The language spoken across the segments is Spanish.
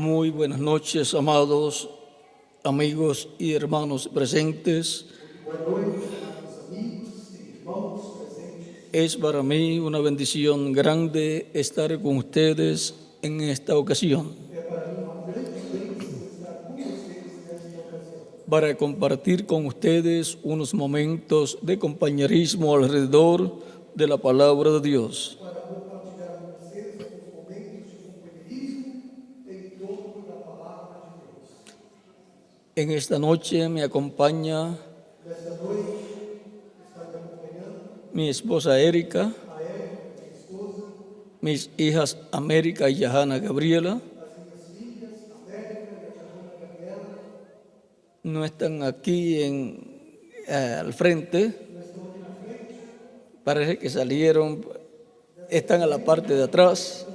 Muy buenas noches, amados amigos y hermanos presentes. Es para mí una bendición grande estar con ustedes en esta ocasión para compartir con ustedes unos momentos de compañerismo alrededor de la palabra de Dios. En esta noche me acompaña mi esposa Erika, mis hijas América y Johanna Gabriela. No están aquí al frente, parece que salieron, están a la parte de atrás.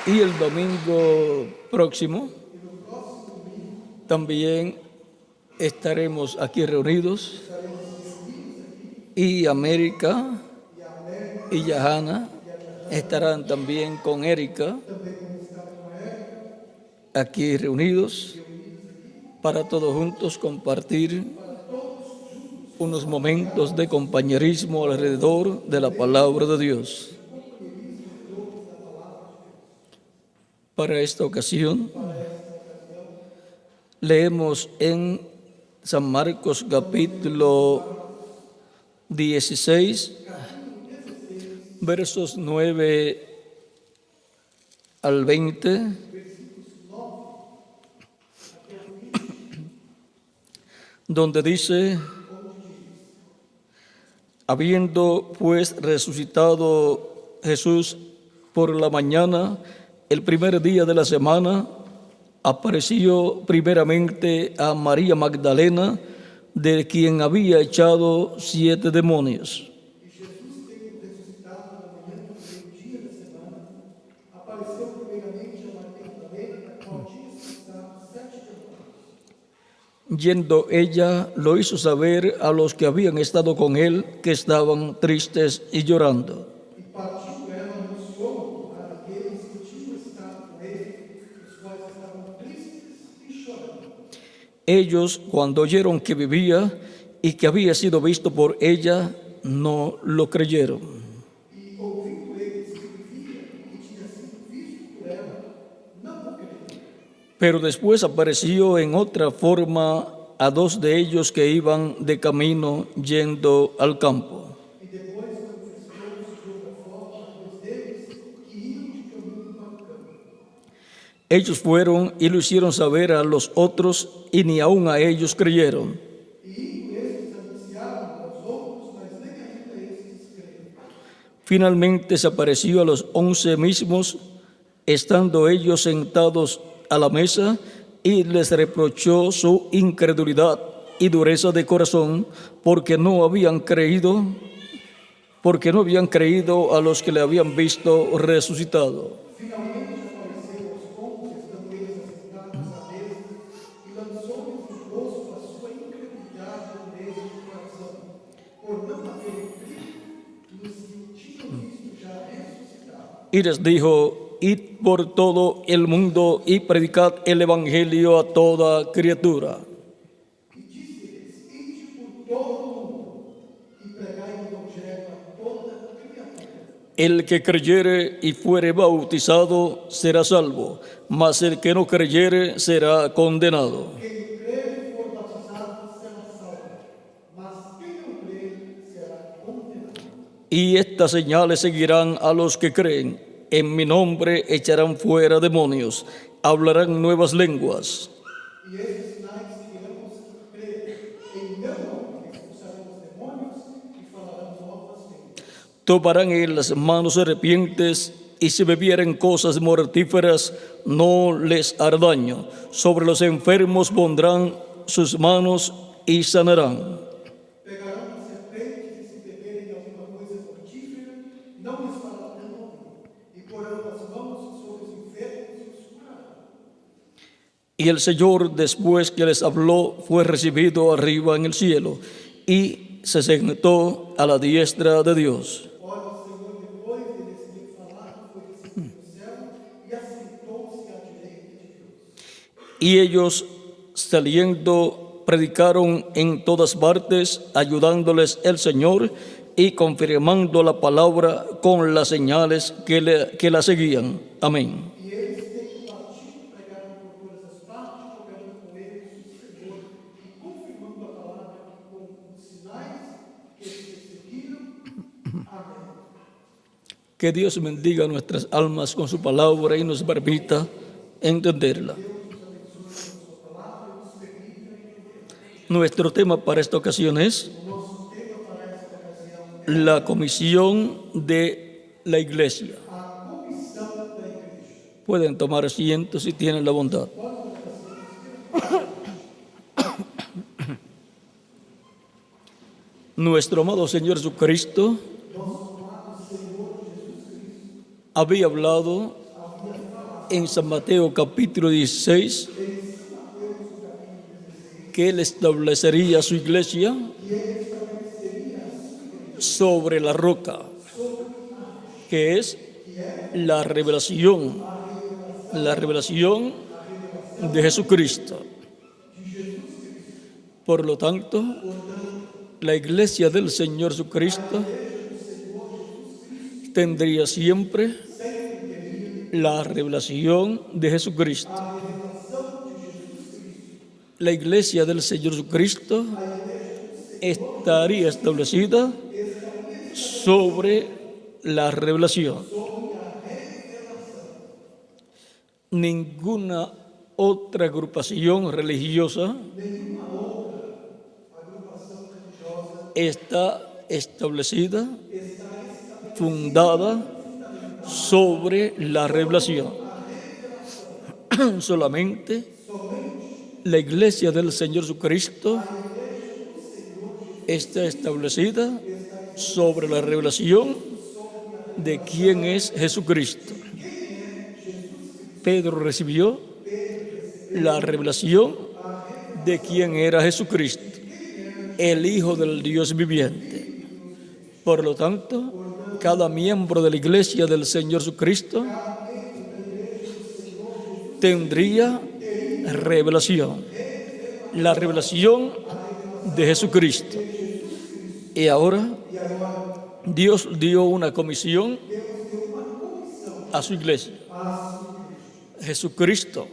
Y el domingo próximo también estaremos aquí reunidos y América y Johanna estarán también con Erika aquí reunidos para todos juntos compartir unos momentos de compañerismo alrededor de la palabra de Dios. Para esta ocasión, leemos en San Marcos capítulo 16, versos 9 al 20, donde dice: habiendo pues resucitado Jesús por la mañana, el primer día de la semana, apareció primeramente a María Magdalena, de quien había echado 7 demonios. Yendo ella, lo hizo saber a los que habían estado con él, que estaban tristes y llorando. Ellos, cuando oyeron que vivía y que había sido visto por ella, no lo creyeron. Pero después apareció en otra forma a 2 de ellos que iban de camino yendo al campo. Ellos fueron y lo hicieron saber a los otros, y ni aun a ellos creyeron. Finalmente se apareció a los 11 mismos, estando ellos sentados a la mesa, y les reprochó su incredulidad y dureza de corazón, porque no habían creído a los que le habían visto resucitado. Y les dijo: id por todo el mundo y predicad el evangelio a toda criatura. El que creyere y fuere bautizado será salvo, mas el que no creyere será condenado. Y estas señales seguirán a los que creen: en mi nombre echarán fuera demonios, hablarán nuevas lenguas. Tomarán en las manos serpientes, y si bebieren cosas mortíferas, no les hará daño. Sobre los enfermos pondrán sus manos y sanarán. Y el Señor, después que les habló, fue recibido arriba en el cielo. Y se sentó a la diestra de Dios. Ora, o Senhor, depois deles ter falado, foi descido do céu e assentou-se à direita de Deus. Y ellos, saliendo, predicaron en todas partes, ayudándoles el Señor y confirmando la palabra con las señales que la seguían. Amén. E eles, tendo partido, pregaram por todas as partes, cooperando com eles o Senhor e confirmando a palavra com os sinais que se seguiram. Amém. Que Dios bendiga nuestras almas con su palabra y nos permita entenderla. Nuestro tema para esta ocasión es la comisión de la iglesia. Pueden tomar asiento si tienen la bondad. Nuestro amado Señor Jesucristo había hablado en San Mateo capítulo 16 que Él establecería su iglesia sobre la roca, que es la revelación de Jesucristo. Por lo tanto, la iglesia del Señor Jesucristo tendría siempre la revelación de Jesucristo. La iglesia del Señor Jesucristo estaría establecida sobre la revelación. Ninguna otra agrupación religiosa está establecida, fundada sobre la revelación. Solamente la iglesia del Señor Jesucristo está establecida sobre la revelación de quién es Jesucristo. Pedro recibió la revelación de quién era Jesucristo, el Hijo del Dios viviente. Por lo tanto, cada miembro de la iglesia del Señor Jesucristo tendría revelación, la revelación de Jesucristo. Y ahora Dios dio una comisión a su iglesia. Jesucristo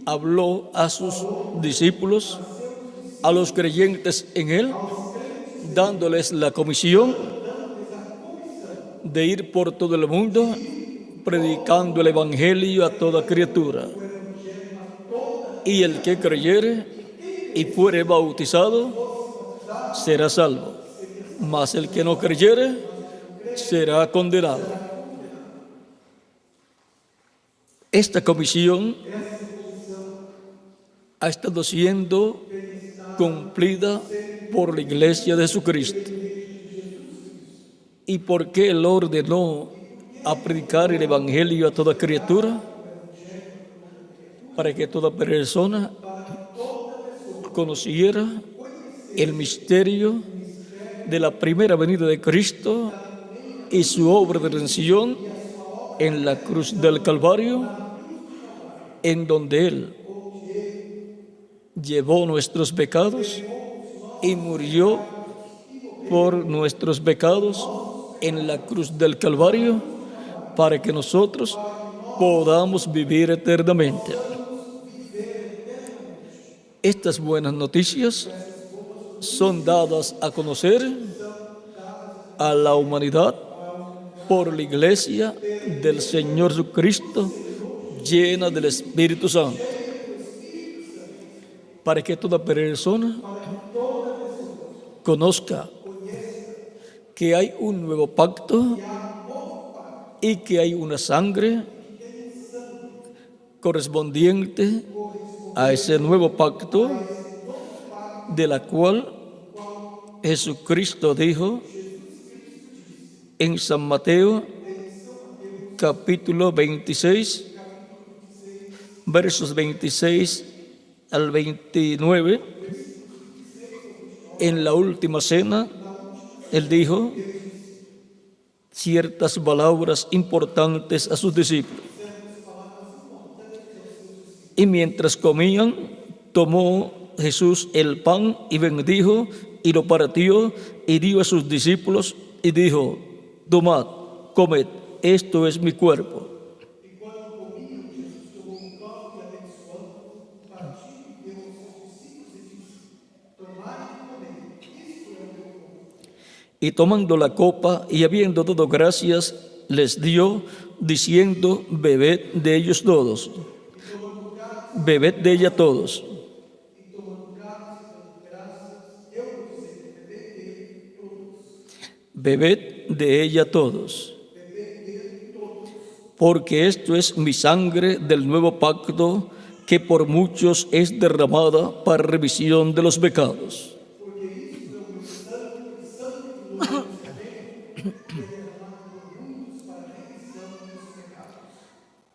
habló a sus discípulos, a los creyentes en Él, dándoles la comisión de ir por todo el mundo predicando el Evangelio a toda criatura. Y el que creyere y fuere bautizado será salvo, mas el que no creyere será condenado. Esta comisión ha estado siendo cumplida por la iglesia de Jesucristo. ¿Y por qué Él ordenó a predicar el Evangelio a toda criatura? Para que toda persona conociera el misterio de la primera venida de Cristo y su obra de redención en la cruz del Calvario, en donde Él llevó nuestros pecados y murió por nuestros pecados en la cruz del Calvario, para que nosotros podamos vivir eternamente. Estas buenas noticias son dadas a conocer a la humanidad por la iglesia del Señor Jesucristo, llena del Espíritu Santo, para que toda persona conozca que hay un nuevo pacto y que hay una sangre correspondiente a ese nuevo pacto, de la cual Jesucristo dijo en San Mateo capítulo 26, versos 26 al 29, En la última cena, Él dijo ciertas palabras importantes a sus discípulos. Y mientras comían, tomó Jesús el pan y bendijo y lo partió y dio a sus discípulos y dijo: tomad, comed, esto es mi cuerpo. Y tomando la copa y habiendo dado gracias, les dio, diciendo: bebed de ellos todos. Bebed de ella todos. Bebed de ella todos. Porque esto es mi sangre del nuevo pacto, que por muchos es derramada para remisión de los pecados.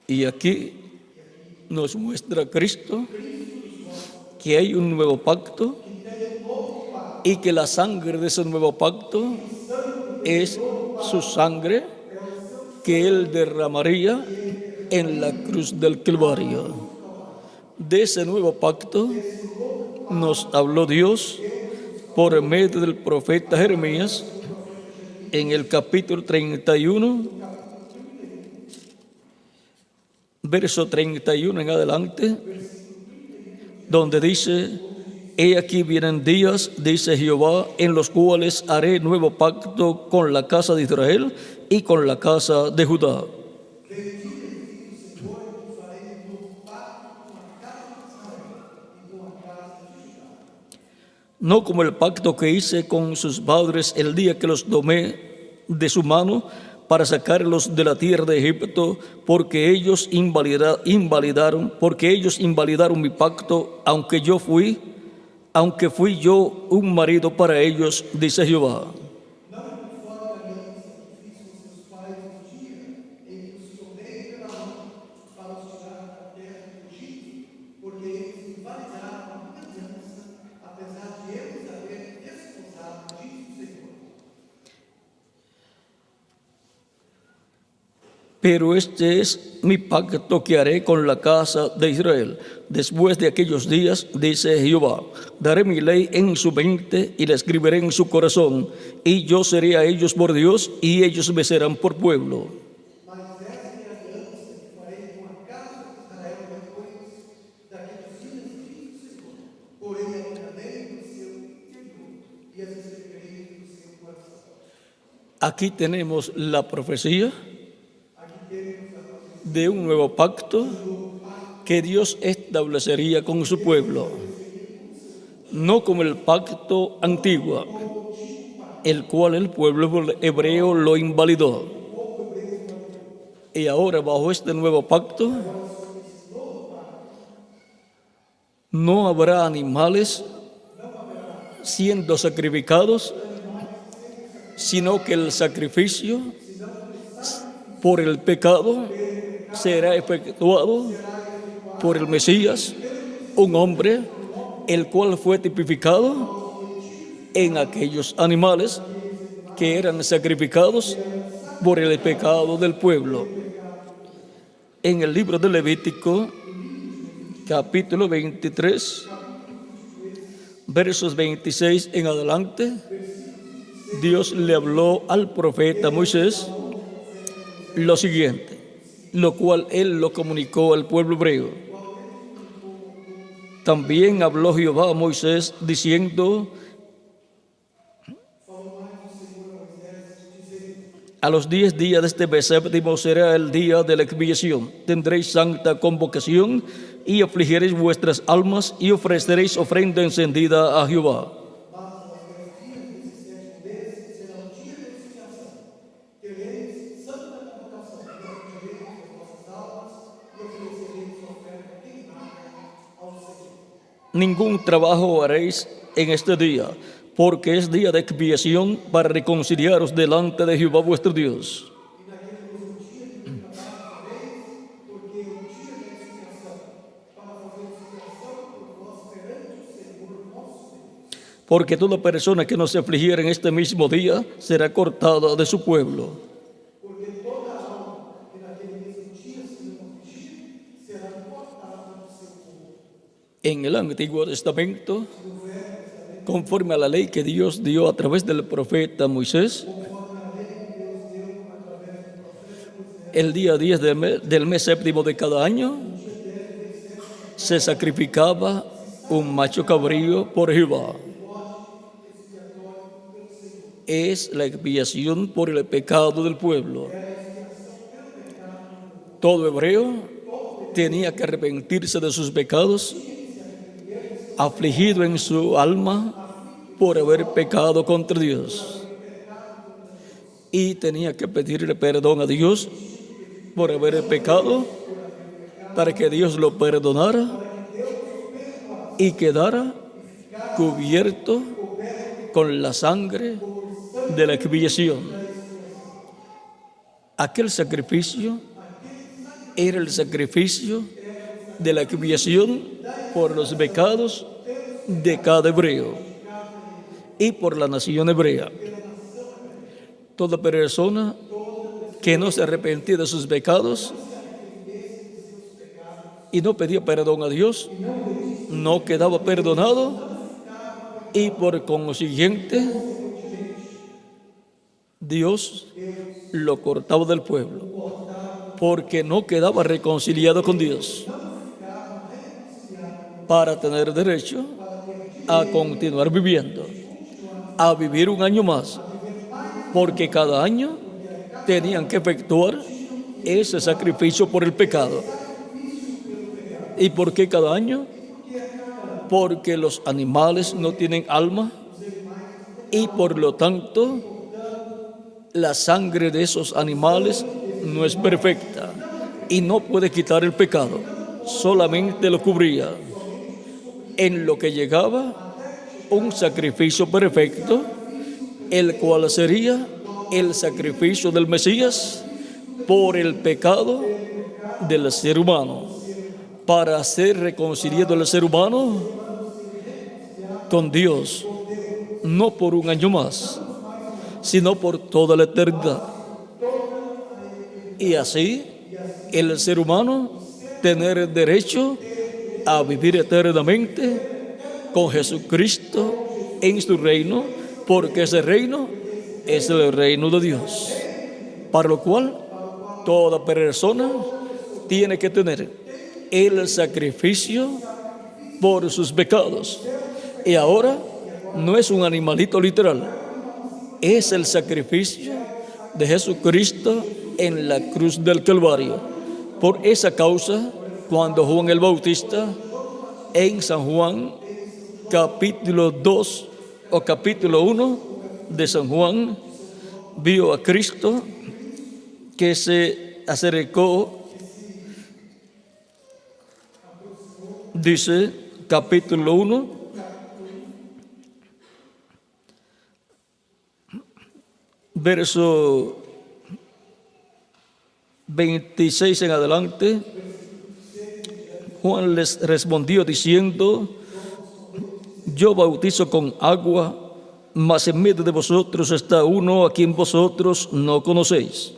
Y aquí nos muestra Cristo que hay un nuevo pacto y que la sangre de ese nuevo pacto es su sangre que Él derramaría en la cruz del Calvario. De ese nuevo pacto nos habló Dios por medio del profeta Jeremías en el capítulo 31, verso 31 en adelante, donde dice: he aquí vienen días, dice Jehová, en los cuales haré nuevo pacto con la casa de Israel y con la casa de Judá. No como el pacto que hice con sus padres el día que los tomé de su mano para sacarlos de la tierra de Egipto, porque ellos invalidaron mi pacto, aunque fui yo un marido para ellos, dice Jehová. Pero este es mi pacto que haré con la casa de Israel. Después de aquellos días, dice Jehová, daré mi ley en su mente y la escribiré en su corazón, y yo seré a ellos por Dios, y ellos me serán por pueblo. Aquí tenemos la profecía de un nuevo pacto que Dios establecería con su pueblo, no como el pacto antiguo, el cual el pueblo hebreo lo invalidó. Y ahora, bajo este nuevo pacto, no habrá animales siendo sacrificados, sino que el sacrificio por el pecado será efectuado por el Mesías, un hombre, el cual fue tipificado en aquellos animales que eran sacrificados por el pecado del pueblo. En el libro de Levítico, capítulo 23, versos 26 en adelante, Dios le habló al profeta Moisés lo siguiente, lo cual él lo comunicó al pueblo hebreo. También habló Jehová a Moisés diciendo: a los 10 días de este mes séptimo será el día de la expiación. Tendréis santa convocación y afligiréis vuestras almas y ofreceréis ofrenda encendida a Jehová. Ningún trabajo haréis en este día, porque es día de expiación para reconciliaros delante de Jehová vuestro Dios. porque toda persona que no se afligiera en este mismo día será cortada de su pueblo. Porque toda alma que naquele mesmo dia se não afligir será cortada do seu povo. En el Antiguo Testamento, conforme a la ley que Dios dio a través del profeta Moisés, el día 10 del mes séptimo de cada año se sacrificaba un macho cabrío por Jehová. Es la expiación por el pecado del pueblo. Todo hebreo tenía que arrepentirse de sus pecados, afligido en su alma por haber pecado contra Dios. Y tenía que pedirle perdón a Dios por haber pecado, para que Dios lo perdonara y quedara cubierto con la sangre de la expiación. Aquel sacrificio era el sacrificio de la expiación por los pecados de cada hebreo y por la nación hebrea. Toda persona que no se arrepentía de sus pecados y no pedía perdón a Dios, no quedaba perdonado y por consiguiente Dios lo cortaba del pueblo, porque no quedaba reconciliado con Dios para tener derecho a continuar viviendo, a vivir un año más, porque cada año tenían que efectuar ese sacrificio por el pecado. ¿Y por qué cada año? Porque los animales no tienen alma y por lo tanto la sangre de esos animales no es perfecta y no puede quitar el pecado, solamente lo cubría. En lo que llegaba un sacrificio perfecto, el cual sería el sacrificio del Mesías por el pecado del ser humano, para ser reconciliado el ser humano con Dios, no por un año más, sino por toda la eternidad. Y así el ser humano tener derecho a vivir eternamente con Jesucristo en su reino, porque ese reino es el reino de Dios, para lo cual toda persona tiene que tener el sacrificio por sus pecados. Y ahora no es un animalito literal, es el sacrificio de Jesucristo en la cruz del Calvario. Por esa causa, cuando Juan el Bautista, en San Juan, capítulo 2 o capítulo 1 de San Juan, vio a Cristo que se acercó, dice capítulo 1, verso 26 en adelante. Juan les respondió diciendo: yo bautizo con agua, mas en medio de vosotros está uno a quien vosotros no conocéis.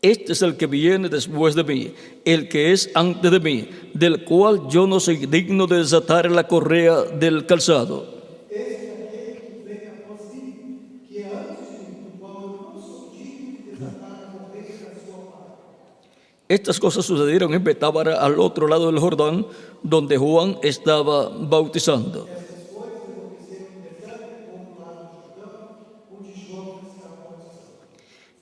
Este es el que viene después de mí, el que es antes de mí, del cual yo no soy digno de desatar la correa del calzado. Estas cosas sucedieron en Betábara, al otro lado del Jordán, donde Juan estaba bautizando.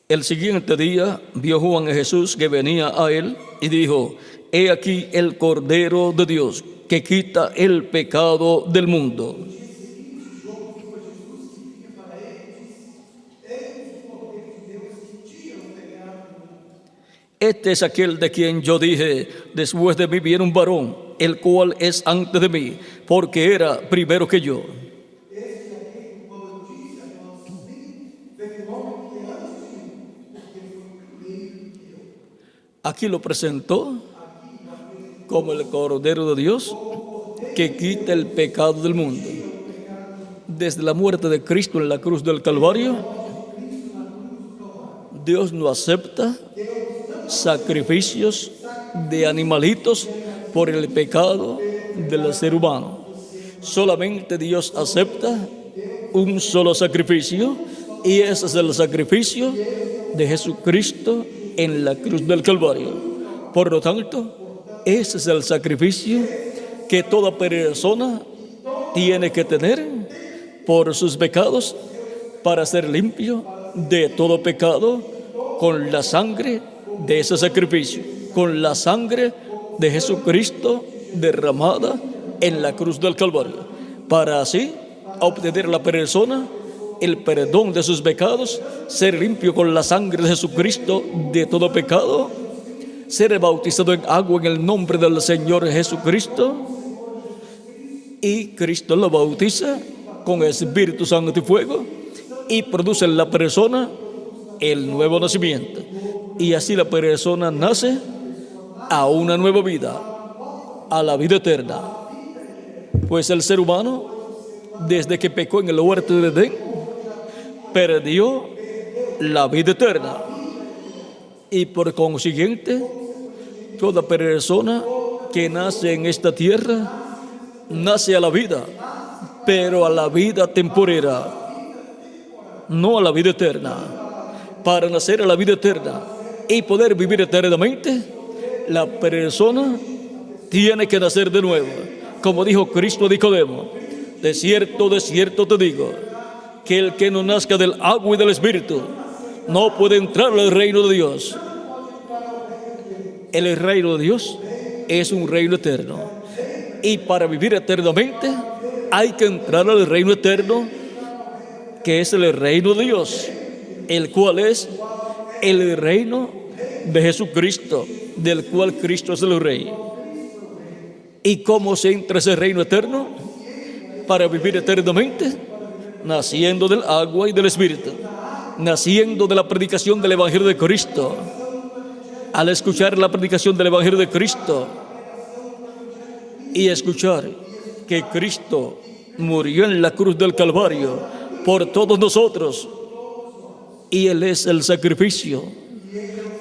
El siguiente día vio Juan a Jesús que venía a él y dijo: he aquí el Cordero de Dios que quita el pecado del mundo. Este es aquel de quien yo dije: después de mí viene un varón, el cual es antes de mí, porque era primero que yo. Aquí lo presentó como el Cordero de Dios que quita el pecado del mundo. Desde la muerte de Cristo en la cruz del Calvario, Dios no acepta sacrificios de animalitos por el pecado del ser humano. Solamente Dios acepta un solo sacrificio, y ese es el sacrificio de Jesucristo en la cruz del Calvario. Por lo tanto, ese es el sacrificio que toda persona tiene que tener por sus pecados, para ser limpio de todo pecado, con la sangre de ese sacrificio, con la sangre de Jesucristo derramada en la cruz del Calvario, para así obtener la persona el perdón de sus pecados, ser limpio con la sangre de Jesucristo de todo pecado, ser bautizado en agua en el nombre del Señor Jesucristo, y Cristo lo bautiza con Espíritu Santo y fuego, y produce en la persona el nuevo nacimiento, y así la persona nace a una nueva vida, a la vida eterna. Pues el ser humano, desde que pecó en el huerto de Edén, perdió la vida eterna, y por consiguiente toda persona que nace en esta tierra nace a la vida, pero a la vida temporera, no a la vida eterna. Para nacer a la vida eterna y poder vivir eternamente, la persona tiene que nacer de nuevo. Como dijo Cristo a Nicodemo: de cierto te digo, que el que no nazca del agua y del Espíritu no puede entrar al reino de Dios. El reino de Dios es un reino eterno, y para vivir eternamente hay que entrar al reino eterno, que es el reino de Dios, el cual es el reino de Jesucristo, del cual Cristo es el Rey. ¿Y cómo se entra a ese reino eterno? Para vivir eternamente, naciendo del agua y del Espíritu, naciendo de la predicación del Evangelio de Cristo. Al escuchar la predicación del Evangelio de Cristo y escuchar que Cristo murió en la cruz del Calvario por todos nosotros, y Él es el sacrificio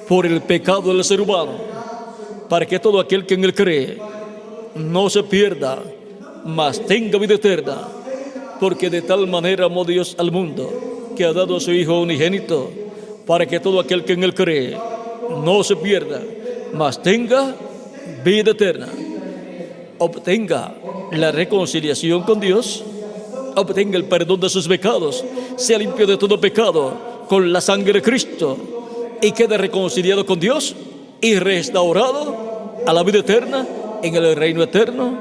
por el pecado del ser humano, para que todo aquel que en Él cree no se pierda, mas tenga vida eterna. Porque de tal manera amó Dios al mundo, que ha dado a su Hijo unigénito, para que todo aquel que en Él cree no se pierda, mas tenga vida eterna, obtenga la reconciliación con Dios, obtenga el perdón de sus pecados, sea limpio de todo pecado con la sangre de Cristo, y quede reconciliado con Dios y restaurado a la vida eterna en el reino eterno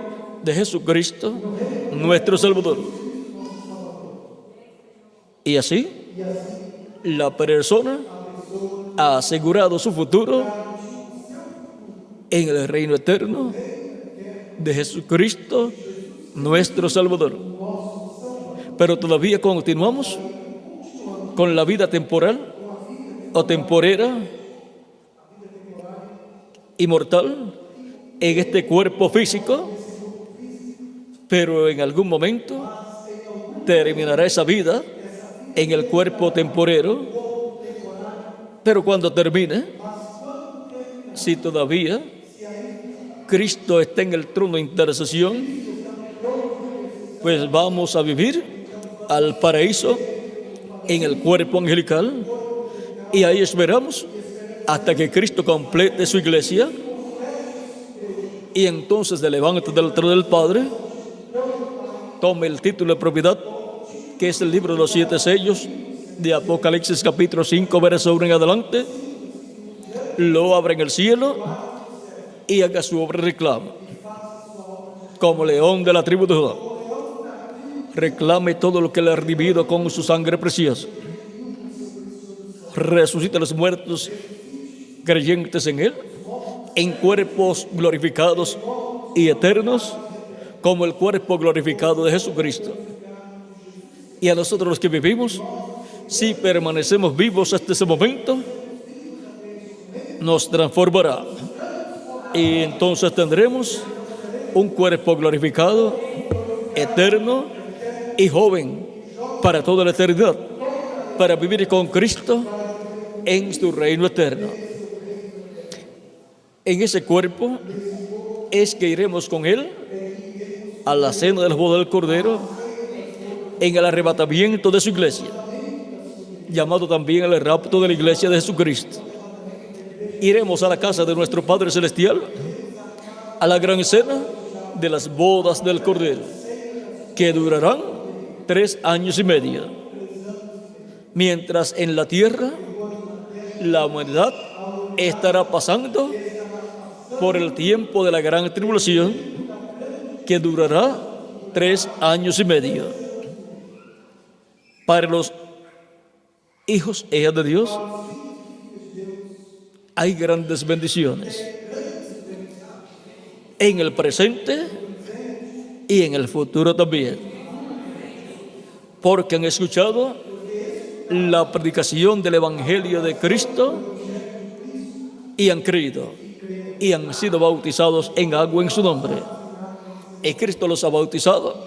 de Jesucristo, nuestro Salvador. Y así la persona ha asegurado su futuro en el reino eterno de Jesucristo, nuestro Salvador. Pero todavía continuamos con la vida temporal o temporera y mortal en este cuerpo físico, pero en algún momento terminará esa vida en el cuerpo temporero. Pero cuando termine, si todavía Cristo está en el trono de intercesión, pues vamos a vivir al paraíso en el cuerpo angelical, y ahí esperamos hasta que Cristo complete su iglesia, y entonces se levante del trono del Padre, tome el título de propiedad, que es el libro de los 7 sellos de Apocalipsis capítulo 5, verso 1 en adelante, lo abra en el cielo y haga su obra de reclamo, como león de la tribu de Judá. Reclame todo lo que le ha redimido con su sangre preciosa. Resucita a los muertos creyentes en Él, en cuerpos glorificados y eternos, como el cuerpo glorificado de Jesucristo. Y a nosotros los que vivimos, si permanecemos vivos hasta ese momento, nos transformará Y entonces tendremos un cuerpo glorificado, eterno y joven para toda la eternidad, para vivir con Cristo en su reino eterno. En ese cuerpo es que iremos con Él a la cena del boda del Cordero, en el arrebatamiento de su iglesia, llamado también el rapto de la iglesia de Jesucristo. Iremos a la casa de nuestro Padre Celestial, a la gran cena de las bodas del Cordero, que durarán 3 años y medio. Mientras en la tierra la humanidad estará pasando por el tiempo de la gran tribulación, que durará 3 años y medio. Para los hijos e hijas de Dios hay grandes bendiciones en el presente y en el futuro también, porque han escuchado la predicación del Evangelio de Cristo y han creído y han sido bautizados en agua en su nombre. Y Cristo los ha bautizado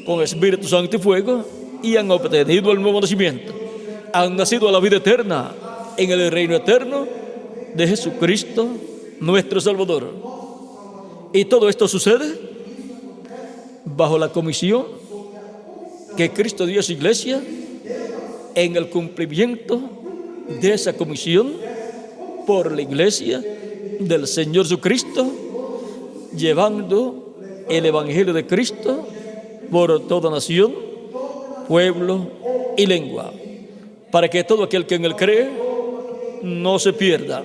con Espíritu Santo y fuego y han obtenido el nuevo nacimiento. Han nacido a la vida eterna en el reino eterno de Jesucristo, nuestro Salvador. Y todo esto sucede bajo la comisión que Cristo dio a su iglesia, en el cumplimiento de esa comisión por la iglesia del Señor Jesucristo, llevando el Evangelio de Cristo por toda nación, pueblo y lengua, para que todo aquel que en él cree no se pierda,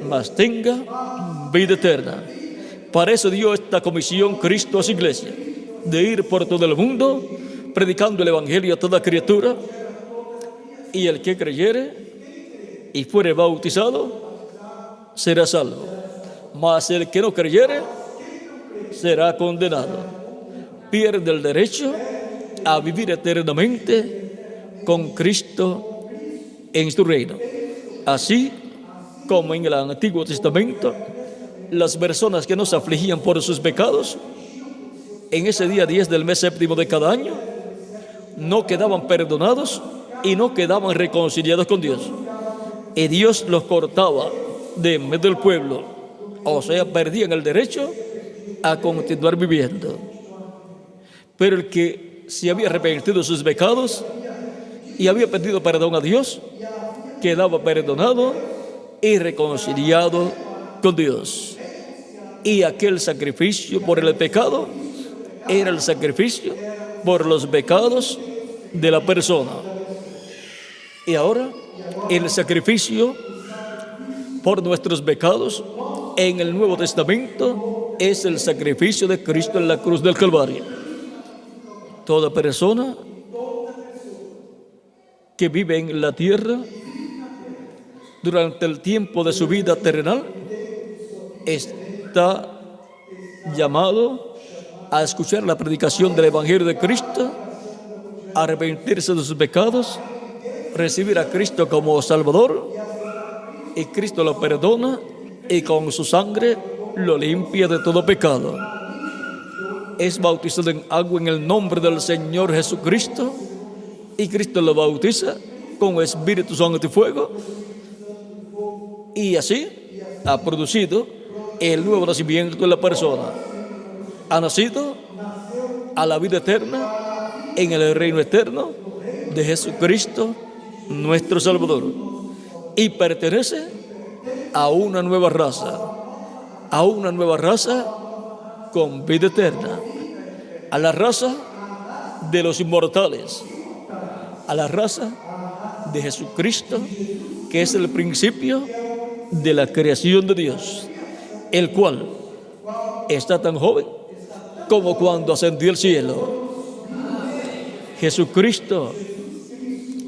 mas tenga vida eterna. Para eso dio esta comisión Cristo a su iglesia, de ir por todo el mundo predicando el Evangelio a toda criatura, y el que creyere y fuere bautizado será salvo, mas el que no creyere será condenado, pierde el derecho a vivir eternamente con Cristo en su reino. Así como en el Antiguo Testamento las personas que no se afligían por sus pecados, en ese día 10 del mes séptimo de cada año, no quedaban perdonados y no quedaban reconciliados con Dios. Y Dios los cortaba de en medio del pueblo, o sea, perdían el derecho a continuar viviendo. Pero el que se había arrepentido de sus pecados y había pedido perdón a Dios, quedaba perdonado y reconciliado con Dios. Y aquel sacrificio por el pecado era el sacrificio por los pecados de la persona. Y ahora el sacrificio por nuestros pecados en el Nuevo Testamento es el sacrificio de Cristo en la cruz del Calvario. Toda persona que vive en la tierra durante el tiempo de su vida terrenal está llamado a escuchar la predicación del Evangelio de Cristo, a arrepentirse de sus pecados, recibir a Cristo como Salvador, y Cristo lo perdona y con su sangre lo limpia de todo pecado. Es bautizado en agua en el nombre del Señor Jesucristo, y Cristo lo bautiza con Espíritu Santo y fuego, y así ha producido el nuevo nacimiento de la persona. Ha nacido a la vida eterna en el reino eterno de Jesucristo, nuestro Salvador, y pertenece a una nueva raza con vida eterna, a la raza de los inmortales, a la raza de Jesucristo, que es el principio de la creación de Dios, el cual está tan joven como cuando ascendió al cielo. Jesucristo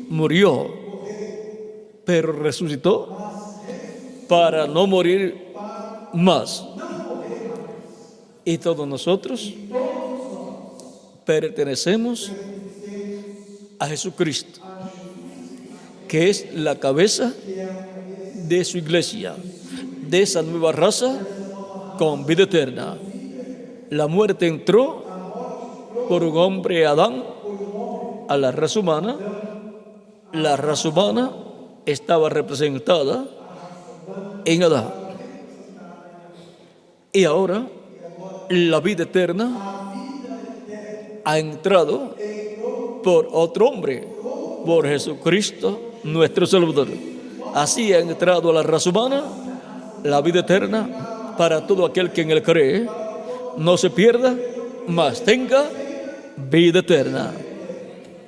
murió, pero resucitó para no morir más. Y todos nosotros pertenecemos a Jesucristo, que es la cabeza de su iglesia, de esa nueva raza con vida eterna. La muerte entró por un hombre, Adán, a la raza humana. La raza humana estaba representada en Adán. Y ahora la vida eterna ha entrado por otro hombre, por Jesucristo, nuestro Salvador. Así ha entrado a la raza humana la vida eterna para todo aquel que en él cree, no se pierda, mas tenga vida eterna.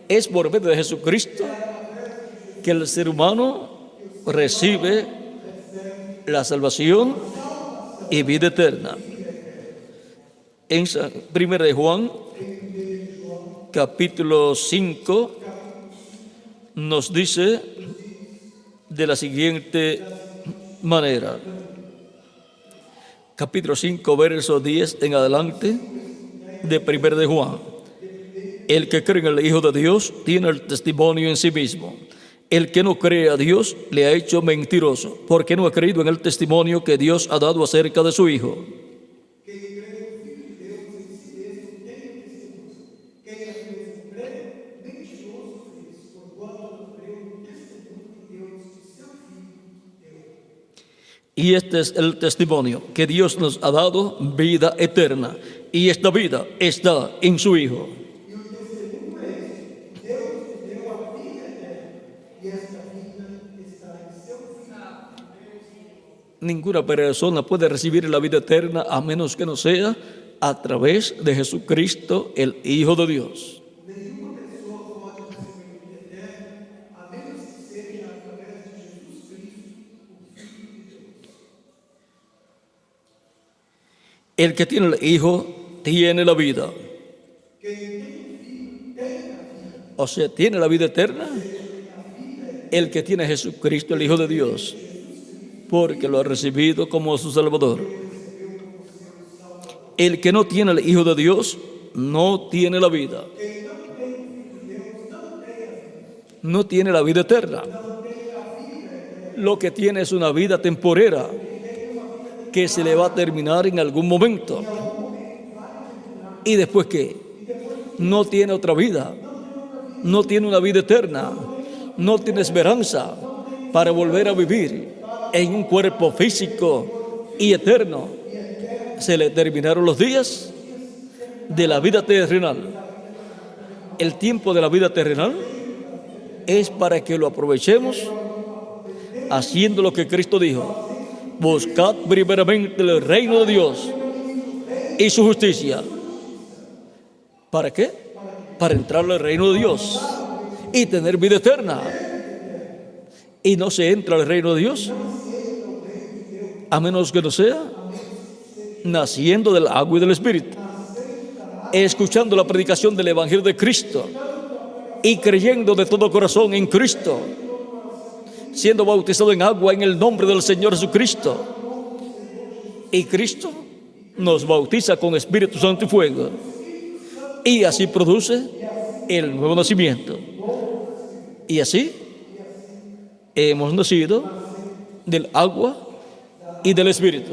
Es por medio de Jesucristo que el ser humano recibe la salvación y vida eterna. En 1 de Juan, capítulo 5, nos dice de la siguiente manera. Capítulo 5, verso 10 en adelante de 1 de Juan. El que cree en el Hijo de Dios tiene el testimonio en sí mismo. El que no cree a Dios le ha hecho mentiroso, porque no ha creído en el testimonio que Dios ha dado acerca de su Hijo. Y este es el testimonio, que Dios nos ha dado vida eterna, y esta vida está en su Hijo. Ninguna persona puede recibir la vida eterna a menos que no sea a través de Jesucristo, el Hijo de Dios. El que tiene el Hijo tiene la vida. O sea, tiene la vida eterna el que tiene a Jesucristo, el Hijo de Dios, porque lo ha recibido como su Salvador. El que no tiene el Hijo de Dios no tiene la vida. No tiene la vida eterna. Lo que tiene es una vida temporera que se le va a terminar en algún momento. ¿Y después qué? No tiene otra vida. No tiene una vida eterna. No tiene esperanza para volver a vivir en un cuerpo físico y eterno. Se le terminaron los días de la vida terrenal. El tiempo de la vida terrenal es para que lo aprovechemos haciendo lo que Cristo dijo: buscad primeramente el reino de Dios y su justicia. ¿Para qué? Para entrar al reino de Dios y tener vida eterna. Y no se entra al reino de Dios a menos que no sea naciendo del agua y del Espíritu, escuchando la predicación del Evangelio de Cristo y creyendo de todo corazón en Cristo, siendo bautizado en agua en el nombre del Señor Jesucristo. Y Cristo nos bautiza con Espíritu Santo y fuego, y así produce el nuevo nacimiento. Y así hemos nacido del agua y del Espíritu,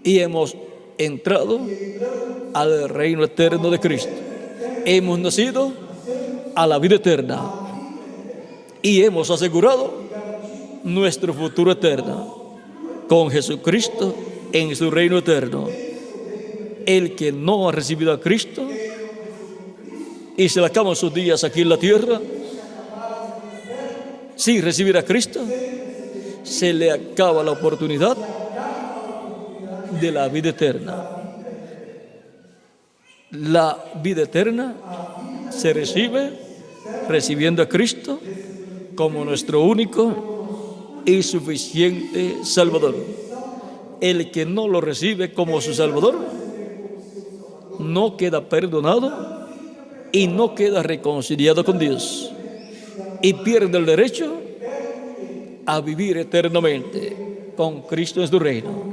y hemos entrado al reino eterno de Cristo. Hemos nacido a la vida eterna y hemos asegurado nuestro futuro eterno con Jesucristo en su reino eterno. El que no ha recibido a Cristo y se le acaban sus días aquí en la tierra sin recibir a Cristo, se le acaba la oportunidad de la vida eterna. La vida eterna se recibe recibiendo a Cristo como nuestro único y suficiente Salvador. El que no lo recibe como su Salvador no queda perdonado y no queda reconciliado con Dios, y pierde el derecho a vivir eternamente con Cristo en su reino.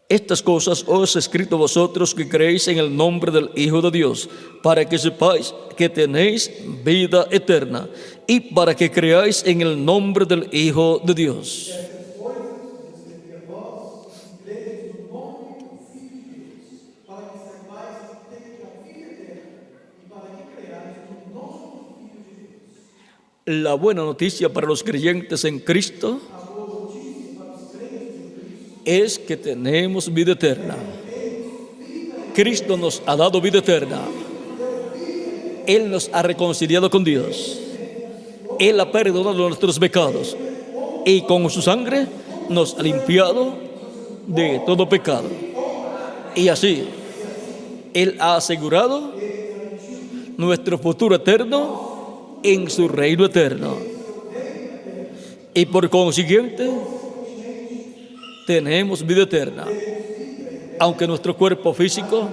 Estas cosas os he escrito a vosotros que creéis en el nombre del Hijo de Dios, para que sepáis que tenéis vida eterna, y para que creáis en el nombre del Hijo de Dios. La buena noticia para los creyentes en Cristo es que tenemos vida eterna. Cristo nos ha dado vida eterna. Él nos ha reconciliado con Dios. Él ha perdonado nuestros pecados y con su sangre nos ha limpiado de todo pecado. Y así, Él ha asegurado nuestro futuro eterno en su reino eterno. Y por consiguiente, tenemos vida eterna. Aunque nuestro cuerpo físico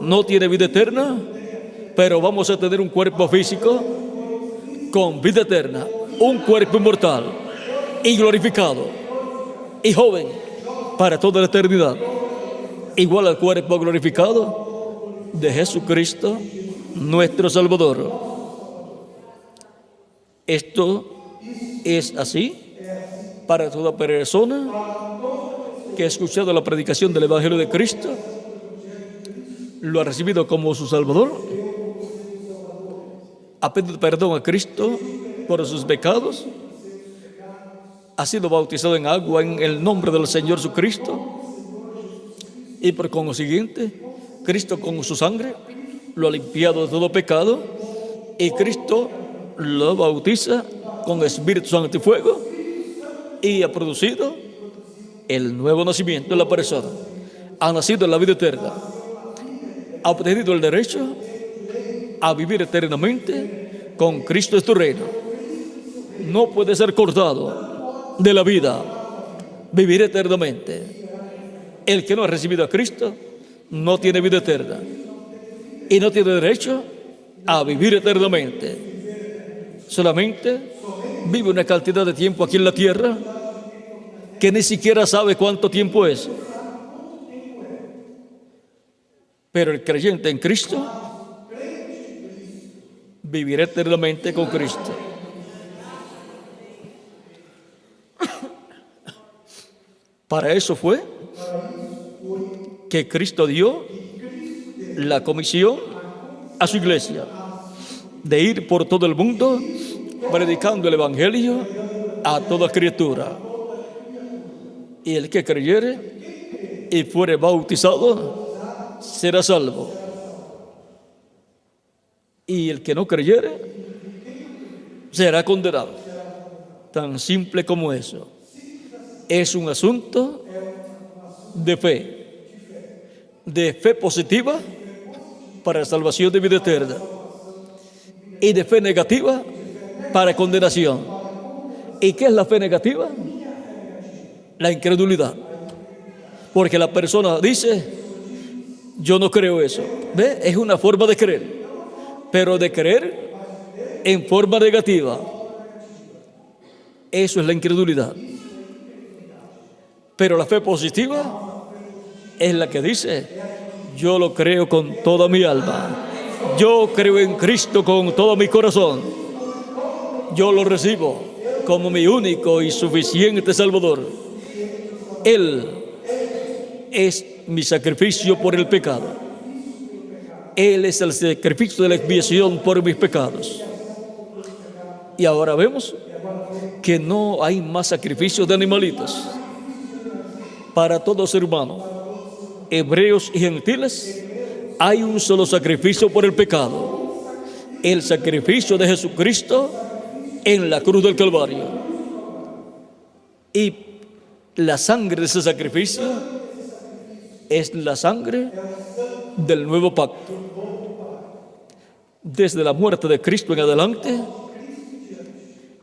no tiene vida eterna, pero vamos a tener un cuerpo físico con vida eterna, un cuerpo inmortal y glorificado y joven para toda la eternidad, igual al cuerpo glorificado de Jesucristo, nuestro Salvador. Esto es así para toda persona que ha escuchado la predicación del Evangelio de Cristo, lo ha recibido como su Salvador, ha pedido perdón a Cristo por sus pecados, ha sido bautizado en agua en el nombre del Señor Jesucristo, y por consiguiente, Cristo con su sangre lo ha limpiado de todo pecado, y Cristo lo bautiza con Espíritu Santo y fuego, y ha producido el nuevo nacimiento de la persona. Ha nacido en la vida eterna, ha obtenido el derecho a vivir eternamente con Cristo en su reino. No puede ser cortado de la vida, vivir eternamente. El que no ha recibido a Cristo no tiene vida eterna y no tiene derecho a vivir eternamente. Solamente vive una cantidad de tiempo aquí en la tierra que ni siquiera sabe cuánto tiempo es. Pero el creyente en Cristo vivirá eternamente con Cristo. Para eso fue que Cristo dio la comisión a su iglesia de ir por todo el mundo predicando el Evangelio a toda criatura. Y el que creyere y fuere bautizado será salvo. Y el que no creyere será condenado. Tan simple como eso. Es un asunto de fe positiva para salvación de vida eterna y de fe negativa para condenación. ¿Y qué es la fe negativa? La incredulidad. Porque la persona dice, yo no creo eso. ¿Ve? Es una forma de creer, pero de creer en forma negativa. Eso es la incredulidad. Pero la fe positiva es la que dice, yo lo creo con toda mi alma. Yo creo en Cristo con todo mi corazón. Yo lo recibo como mi único y suficiente Salvador. Él es mi sacrificio por el pecado. Él es el sacrificio de la expiación por mis pecados. Y ahora vemos que no hay más sacrificios de animalitos. Para todo ser humano, hebreos y gentiles, hay un solo sacrificio por el pecado: el sacrificio de Jesucristo en la cruz del Calvario. Y la sangre de ese sacrificio es la sangre del nuevo pacto. Desde la muerte de Cristo en adelante,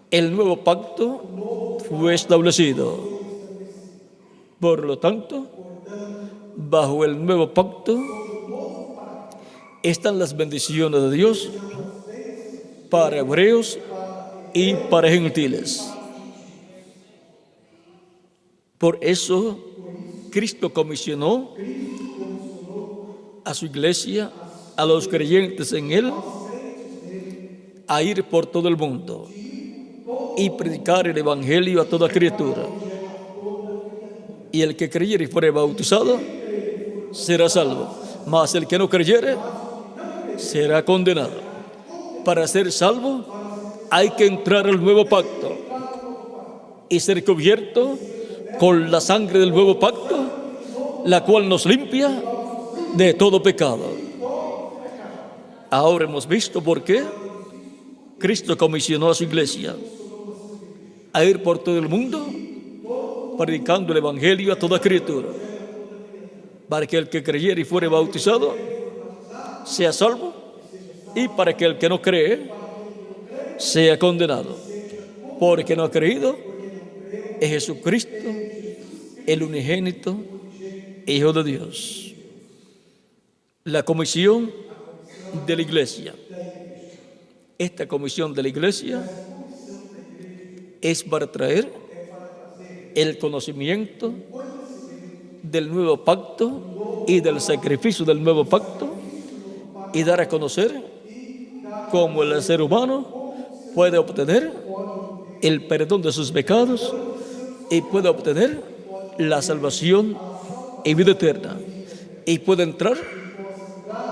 el nuevo pacto fue establecido. Por lo tanto, bajo el nuevo pacto están las bendiciones de Dios para hebreos y para gentiles. Por eso Cristo comisionó a su iglesia, a los creyentes en Él, a ir por todo el mundo y predicar el Evangelio a toda criatura. Y el que creyere y fuere bautizado será salvo, mas el que no creyere será condenado. Para ser salvo hay que entrar al nuevo pacto y ser cubierto con la sangre del nuevo pacto, la cual nos limpia de todo pecado. Ahora hemos visto por qué Cristo comisionó a su iglesia a ir por todo el mundo predicando el Evangelio a toda criatura, para que el que creyere y fuere bautizado sea salvo, y para que el que no cree sea condenado, porque no ha creído en Jesucristo, el unigénito Hijo de Dios. La comisión de la iglesia. Esta comisión de la iglesia es para traer el conocimiento del nuevo pacto y del sacrificio del nuevo pacto, y dar a conocer cómo el ser humano puede obtener el perdón de sus pecados y puede obtener la salvación y vida eterna, y puede entrar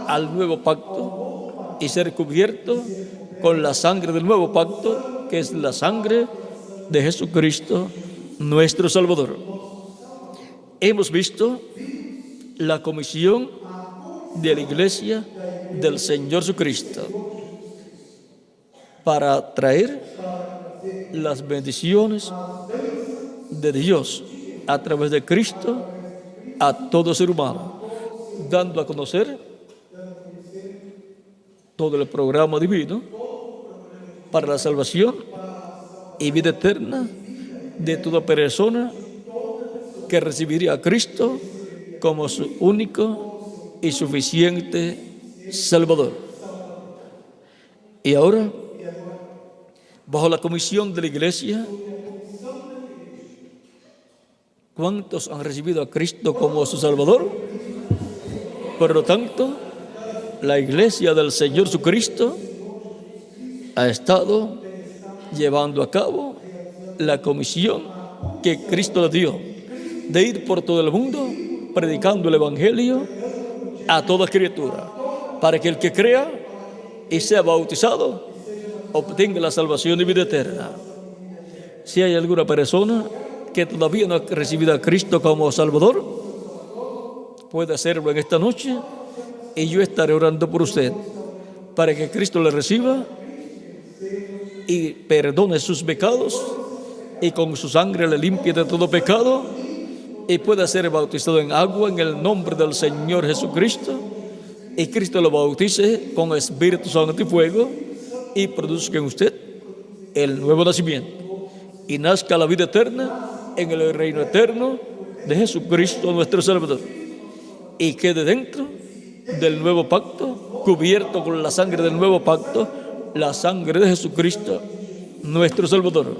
al nuevo pacto y ser cubierto con la sangre del nuevo pacto, que es la sangre de Jesucristo, nuestro Salvador. Hemos visto la comisión de la iglesia del Señor Jesucristo para traer las bendiciones de Dios a través de Cristo a todo ser humano, dando a conocer todo el programa divino para la salvación y vida eterna de toda persona que recibiría a Cristo como su único y suficiente Salvador. Y ahora, bajo la comisión de la iglesia, ¿cuántos han recibido a Cristo como su Salvador? Por lo tanto, la iglesia del Señor Jesucristo ha estado llevando a cabo la comisión que Cristo le dio de ir por todo el mundo predicando el Evangelio a toda criatura, para que el que crea y sea bautizado obtenga la salvación y vida eterna. Si hay alguna persona que todavía no ha recibido a Cristo como Salvador, puede hacerlo en esta noche, y yo estaré orando por usted para que Cristo le reciba y perdone sus pecados, y con su sangre le limpie de todo pecado, y pueda ser bautizado en agua en el nombre del Señor Jesucristo, y Cristo lo bautice con Espíritu Santo y fuego, y produzca en usted el nuevo nacimiento, y nazca la vida eterna en el reino eterno de Jesucristo nuestro Salvador, y quede dentro del nuevo pacto, cubierto con la sangre del nuevo pacto, la sangre de Jesucristo nuestro Salvador.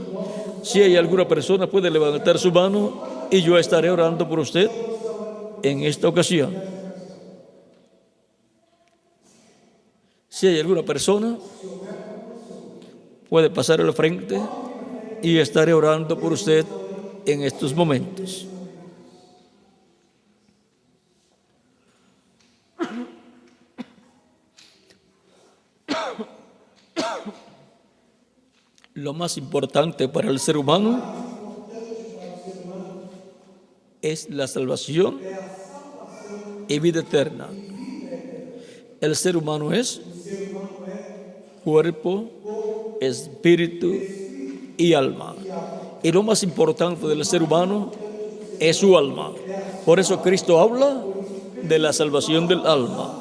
Si hay alguna persona, puede levantar su mano y yo estaré orando por usted en esta ocasión. Si hay alguna persona, puede pasar al frente y estaré orando por usted en estos momentos. Lo más importante para el ser humano es la salvación y vida eterna. El ser humano es cuerpo, espíritu y alma. Y lo más importante del ser humano es su alma. Por eso Cristo habla de la salvación del alma.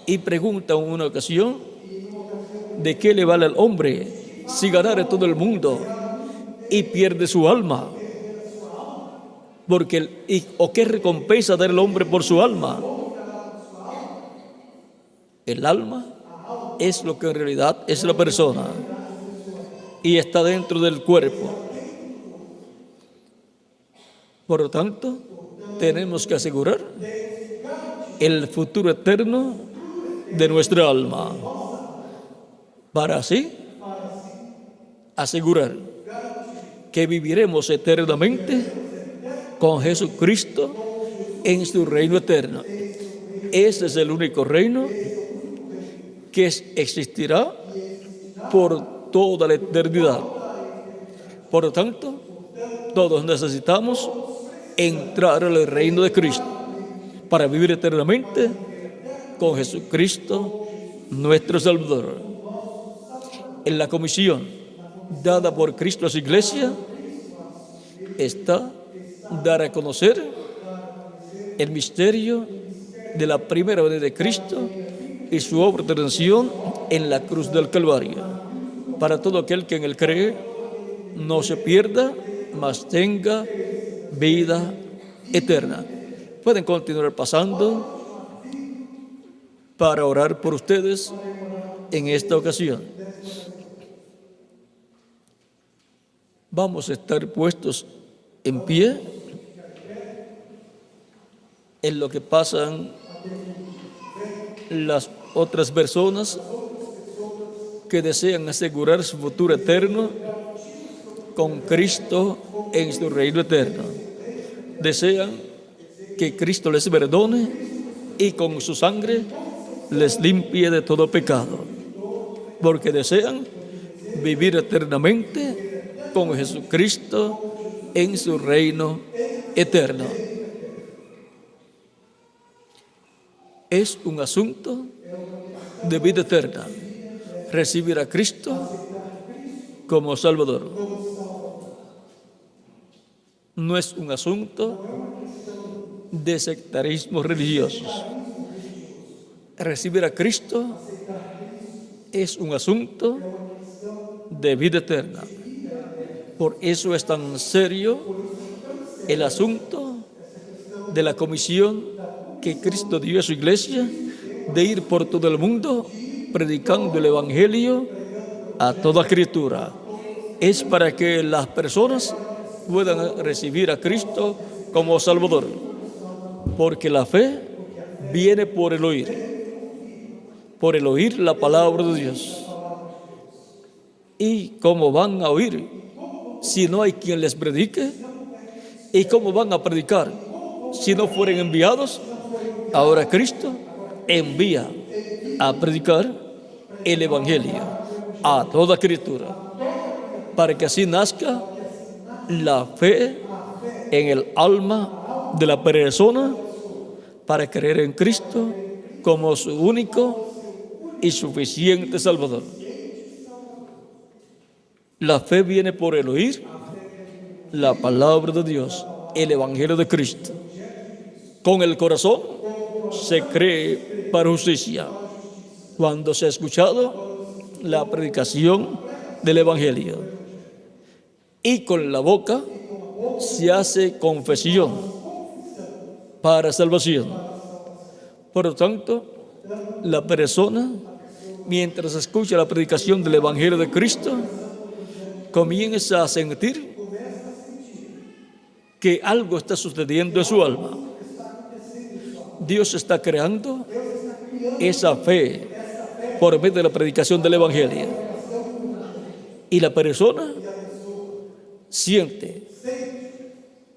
Y pregunta en una ocasión, ¿de qué le vale al hombre si ganare todo el mundo y pierde su alma? ¿O qué recompensa da el hombre por su alma? El alma es lo que en realidad es la persona y está dentro del cuerpo. Por lo tanto, tenemos que asegurar el futuro eterno de nuestra alma, para así asegurar que viviremos eternamente con Jesucristo en su reino eterno. Ese es el único reino que existirá por toda la eternidad. Por lo tanto, todos necesitamos entrar al reino de Cristo para vivir eternamente con Jesucristo, nuestro Salvador. En la comisión dada por Cristo a su iglesia está dar a conocer el misterio de la primera venida de Cristo y su obra de redención en la cruz del Calvario, para todo aquel que en él cree no se pierda, mas tenga vida eterna. Pueden continuar pasando para orar por ustedes en esta ocasión. Vamos a estar puestos en pie en lo que pasan las otras personas que desean asegurar su futuro eterno con Cristo en su reino eterno. Desean que Cristo les perdone y con su sangre les limpie de todo pecado, porque desean vivir eternamente con Jesucristo en su reino eterno. Es un asunto de vida eterna recibir a Cristo como Salvador. No es un asunto de sectarismos religiosos. Recibir a Cristo es un asunto de vida eterna. Por eso es tan serio el asunto de la comisión que Cristo dio a su iglesia de ir por todo el mundo predicando el Evangelio a toda criatura. Es para que las personas puedan recibir a Cristo como Salvador, porque la fe viene por el oír la palabra de Dios. ¿Y cómo van a oír si no hay quien les predique? ¿Y cómo van a predicar si no fueren enviados? Ahora Cristo envía a predicar el Evangelio a toda criatura, para que así nazca la fe en el alma de la persona, para creer en Cristo como su único y suficiente Salvador. La fe viene por el oír la palabra de Dios, el Evangelio de Cristo. Con el corazón se cree para justicia cuando se ha escuchado la predicación del Evangelio, y con la boca se hace confesión para salvación. Por lo tanto, la persona, mientras escucha la predicación del Evangelio de Cristo, comienza a sentir que algo está sucediendo en su alma. Dios está creando esa fe por medio de la predicación del Evangelio, y la persona siente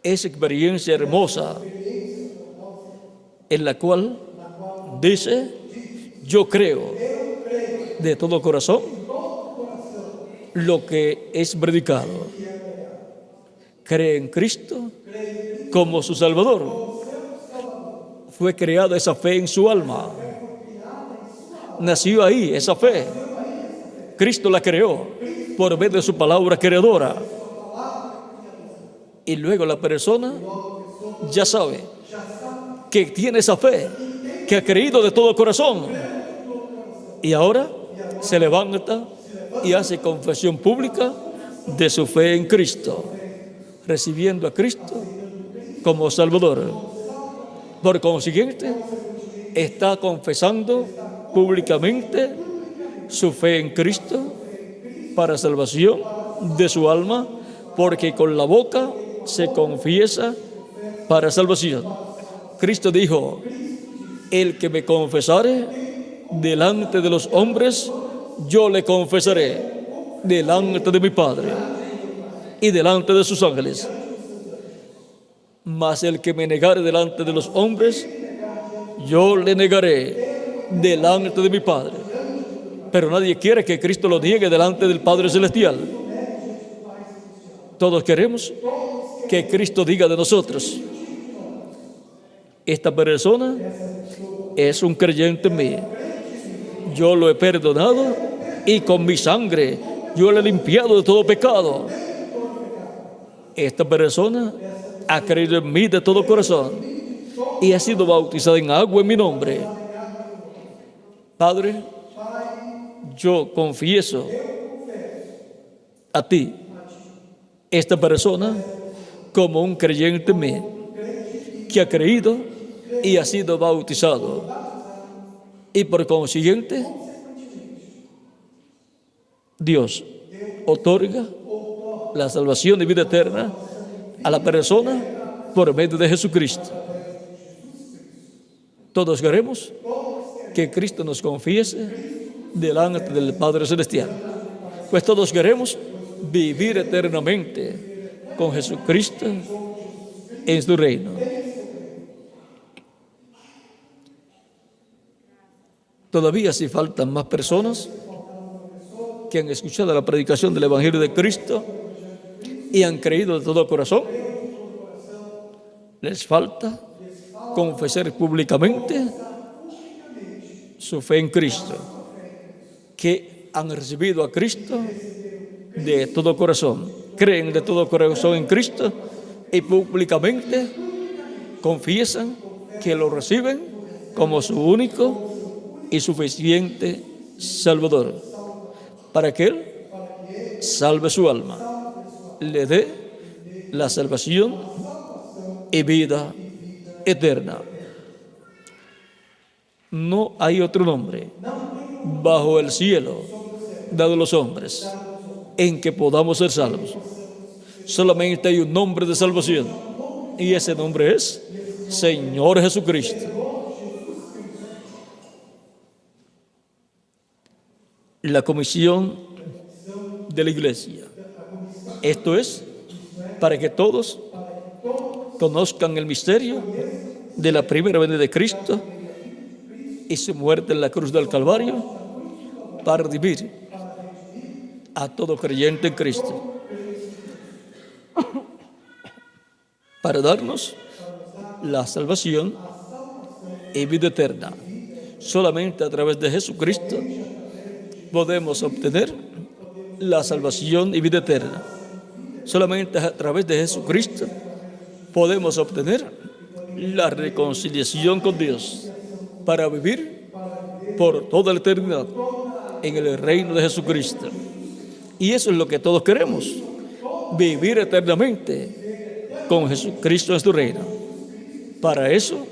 esa experiencia hermosa en la cual dice: yo creo de todo corazón lo que es predicado. Cree en Cristo como su Salvador. Fue creada esa fe en su alma. Nació ahí esa fe. Cristo la creó por medio de su palabra creadora. Y luego la persona ya sabe que tiene esa fe, que ha creído de todo corazón. Y ahora se levanta y hace confesión pública de su fe en Cristo, recibiendo a Cristo como Salvador. Por consiguiente, está confesando públicamente su fe en Cristo para salvación de su alma, porque con la boca se confiesa para salvación. Cristo dijo: el que me confesare delante de los hombres, yo le confesaré delante de mi Padre y delante de sus ángeles. Mas el que me negare delante de los hombres, yo le negaré delante de mi Padre. Pero nadie quiere que Cristo lo niegue delante del Padre Celestial. Todos queremos que Cristo diga de nosotros: esta persona es un creyente en mí. Yo lo he perdonado y con mi sangre yo le he limpiado de todo pecado. Esta persona ha creído en mí de todo corazón y ha sido bautizada en agua en mi nombre. Padre, yo confieso a ti esta persona como un creyente en mí, que ha creído y ha sido bautizado, y por consiguiente Dios otorga la salvación y vida eterna a la persona por medio de Jesucristo. Todos queremos que Cristo nos confiese delante del Padre Celestial, pues todos queremos vivir eternamente con Jesucristo en su reino. Todavía si faltan más personas que han escuchado la predicación del Evangelio de Cristo y han creído de todo corazón. Les falta confesar públicamente su fe en Cristo, que han recibido a Cristo de todo corazón, creen de todo corazón en Cristo y públicamente confiesan que lo reciben como su único y suficiente Salvador, para que Él salve su alma, le dé la salvación y vida eterna. No hay otro nombre bajo el cielo dado a los hombres en que podamos ser salvos. Solamente hay un nombre de salvación, y ese nombre es Señor Jesucristo. La comisión de la iglesia, esto es para que todos conozcan el misterio de la primera venida de Cristo y su muerte en la cruz del Calvario, para redimir a todo creyente en Cristo, para darnos la salvación y vida eterna. Solamente a través de Jesucristo podemos obtener la salvación y vida eterna. Solamente a través de Jesucristo podemos obtener la reconciliación con Dios para vivir por toda la eternidad en el reino de Jesucristo. Y eso es lo que todos queremos, vivir eternamente con Jesucristo en su reino. Para eso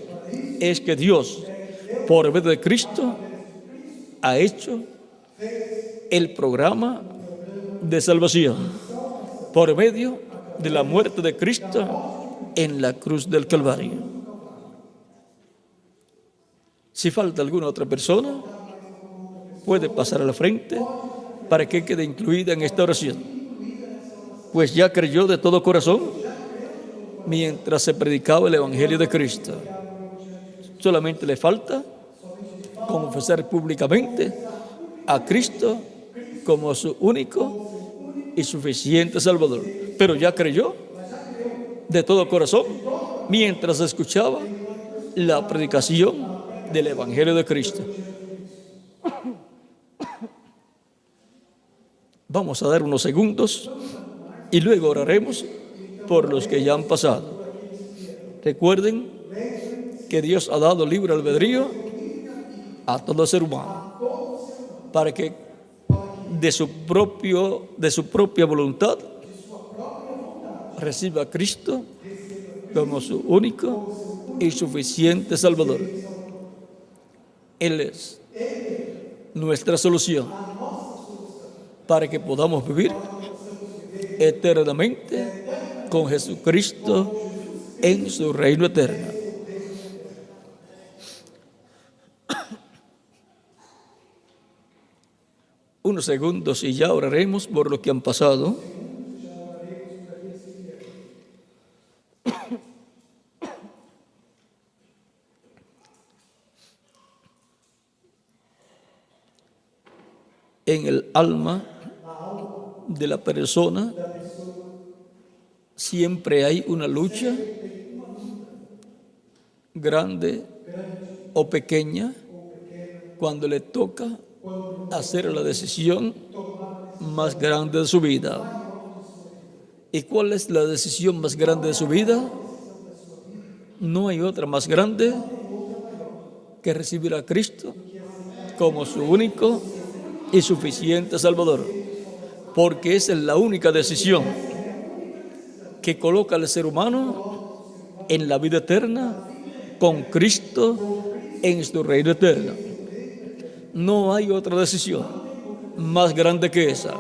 es que Dios, por medio de Cristo, ha hecho el programa de salvación por medio de la muerte de Cristo en la cruz del Calvario. Si falta alguna otra persona, puede pasar a la frente para que quede incluida en esta oración, pues ya creyó de todo corazón mientras se predicaba el Evangelio de Cristo. Solamente le falta confesar públicamente a Cristo como su único y suficiente Salvador. Pero ya creyó de todo corazón mientras escuchaba la predicación del Evangelio de Cristo. Vamos a dar unos segundos y luego oraremos por los que ya han pasado. Recuerden que Dios ha dado libre albedrío a todo ser humano para que de su propia voluntad reciba a Cristo como su único y suficiente Salvador. Él es nuestra solución para que podamos vivir eternamente con Jesucristo en su reino eterno. Unos segundos y ya oraremos por lo que han pasado. En el alma de la persona siempre hay una lucha, grande o pequeña, cuando le toca hacer la decisión más grande de su vida. ¿Y cuál es la decisión más grande de su vida? No hay otra más grande que recibir a Cristo como su único y suficiente Salvador, porque esa es la única decisión que coloca al ser humano en la vida eterna con Cristo en su reino eterno. No hay otra decisión más grande que esa,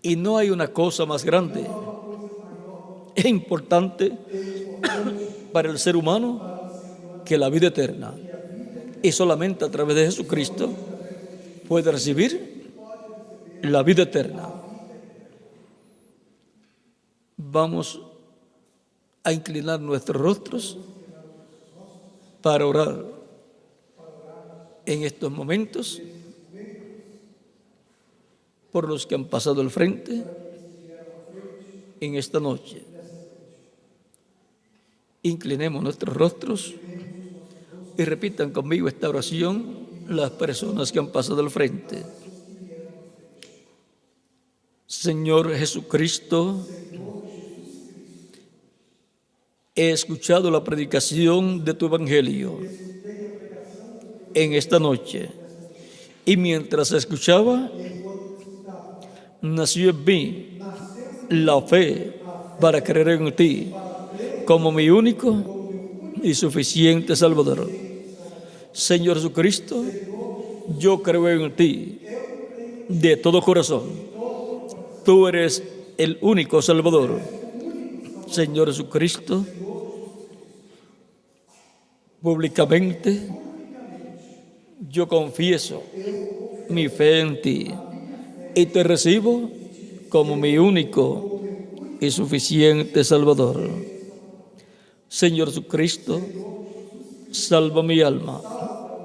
y no hay una cosa más grande e importante para el ser humano que la vida eterna, y solamente a través de Jesucristo puede recibir la vida eterna. Vamos a inclinar nuestros rostros para orar en estos momentos por los que han pasado al frente en esta noche. Inclinemos nuestros rostros y repitan conmigo esta oración las personas que han pasado al frente. Señor Jesucristo, he escuchado la predicación de tu evangelio en esta noche, y mientras escuchaba, nació en mí la fe para creer en ti como mi único y suficiente Salvador. Señor Jesucristo, yo creo en ti de todo corazón. Tú eres el único Salvador. Señor Jesucristo, públicamente yo confieso mi fe en ti y te recibo como mi único y suficiente Salvador. Señor Jesucristo, salva mi alma,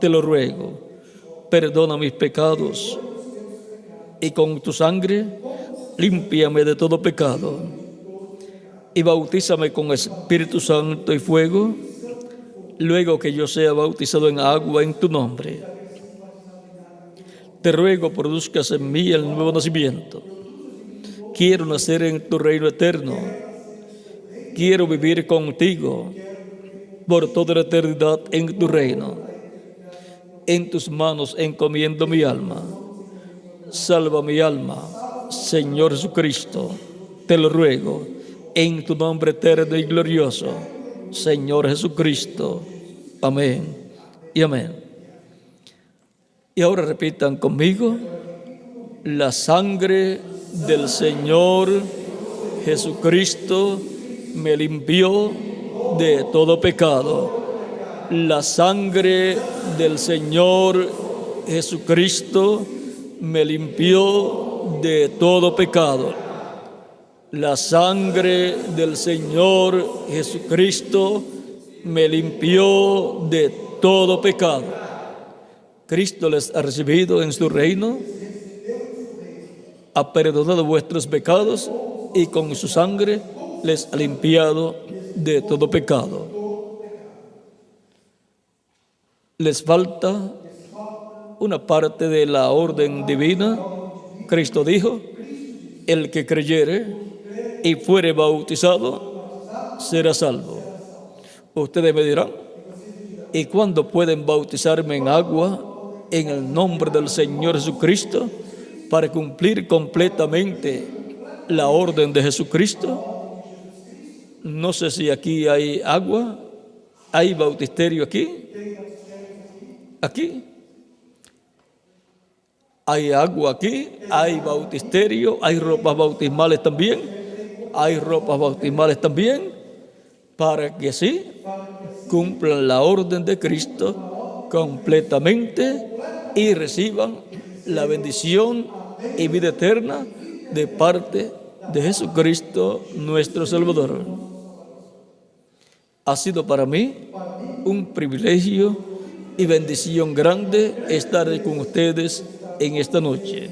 te lo ruego. Perdona mis pecados y con tu sangre límpiame de todo pecado y bautízame con Espíritu Santo y fuego, luego que yo sea bautizado en agua en tu nombre. Te ruego produzcas en mí el nuevo nacimiento. Quiero nacer en tu reino eterno. Quiero vivir contigo por toda la eternidad en tu reino. En tus manos encomiendo mi alma. Salva mi alma, Señor Jesucristo, te lo ruego, en tu nombre eterno y glorioso, Señor Jesucristo. Amén y amén. Y ahora repitan conmigo: la sangre del Señor Jesucristo me limpió de todo pecado. La sangre del Señor Jesucristo me limpió de todo pecado. La sangre del Señor Jesucristo me limpió de todo pecado. Cristo les ha recibido en su reino, ha perdonado vuestros pecados y con su sangre les ha limpiado de todo pecado. Les falta una parte de la orden divina. Cristo dijo: el que creyere y fuere bautizado será salvo. Ustedes me dirán: ¿y cuándo pueden bautizarme en agua en el nombre del Señor Jesucristo para cumplir completamente la orden de Jesucristo? No sé si aquí hay agua, hay bautisterio aquí. Aquí hay agua, aquí hay bautisterio, hay ropas bautismales también, para que así cumplan la orden de Cristo completamente y reciban la bendición y vida eterna de parte de Jesucristo nuestro Salvador. Ha sido para mí un privilegio y bendición grande estar con ustedes en esta noche.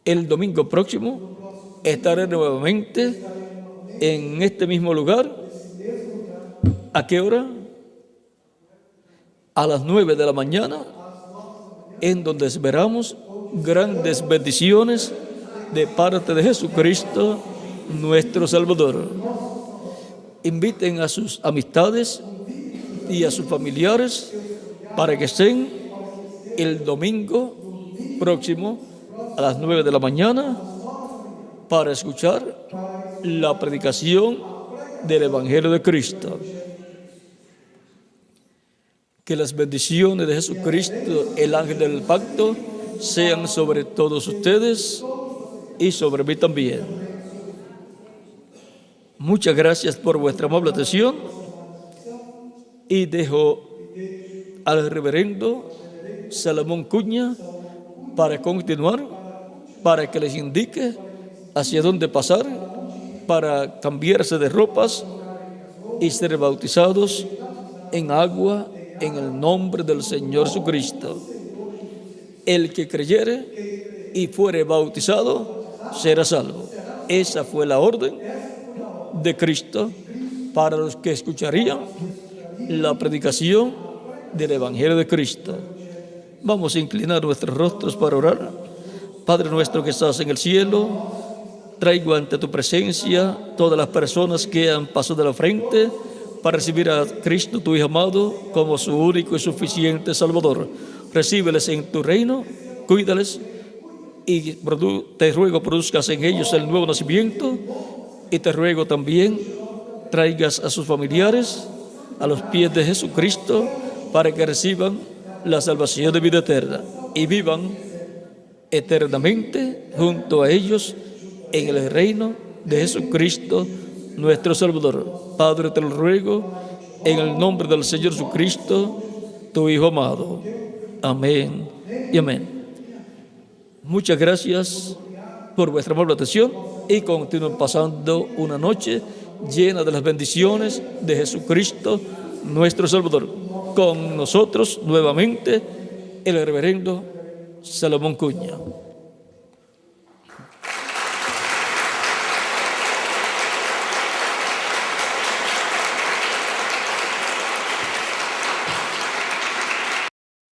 El domingo próximo estaré nuevamente en este mismo lugar. ¿A qué hora? A las 9 de la mañana, en donde esperamos grandes bendiciones de parte de Jesucristo, nuestro Salvador. Inviten a sus amistades y a sus familiares para que estén el domingo próximo a las 9 de la mañana para escuchar la predicación del Evangelio de Cristo. Que las bendiciones de Jesucristo, el ángel del pacto, sean sobre todos ustedes y sobre mí también. Muchas gracias por vuestra amable atención y dejo al reverendo Salomón Cuña para continuar, para que les indique hacia dónde pasar para cambiarse de ropas y ser bautizados en agua en el nombre del Señor Jesucristo. El que creyere y fuere bautizado será salvo. Esa fue la orden de Cristo para los que escucharían la predicación del Evangelio de Cristo. Vamos a inclinar nuestros rostros para orar. Padre nuestro que estás en el cielo, traigo ante tu presencia todas las personas que han pasado de la frente para recibir a Cristo, tu Hijo amado, como su único y suficiente Salvador. Recíbeles en tu reino, cuídales y te ruego produzcas en ellos el nuevo nacimiento, y te ruego también traigas a sus familiares a los pies de Jesucristo para que reciban la salvación de vida eterna y vivan eternamente junto a ellos en el reino de Jesucristo nuestro Salvador. Padre, te lo ruego en el nombre del Señor Jesucristo, tu Hijo amado. Amén y amén. Muchas gracias por vuestra amable atención y continúen pasando una noche llena de las bendiciones de Jesucristo nuestro Salvador. Con nosotros nuevamente el reverendo Salomón Cuña.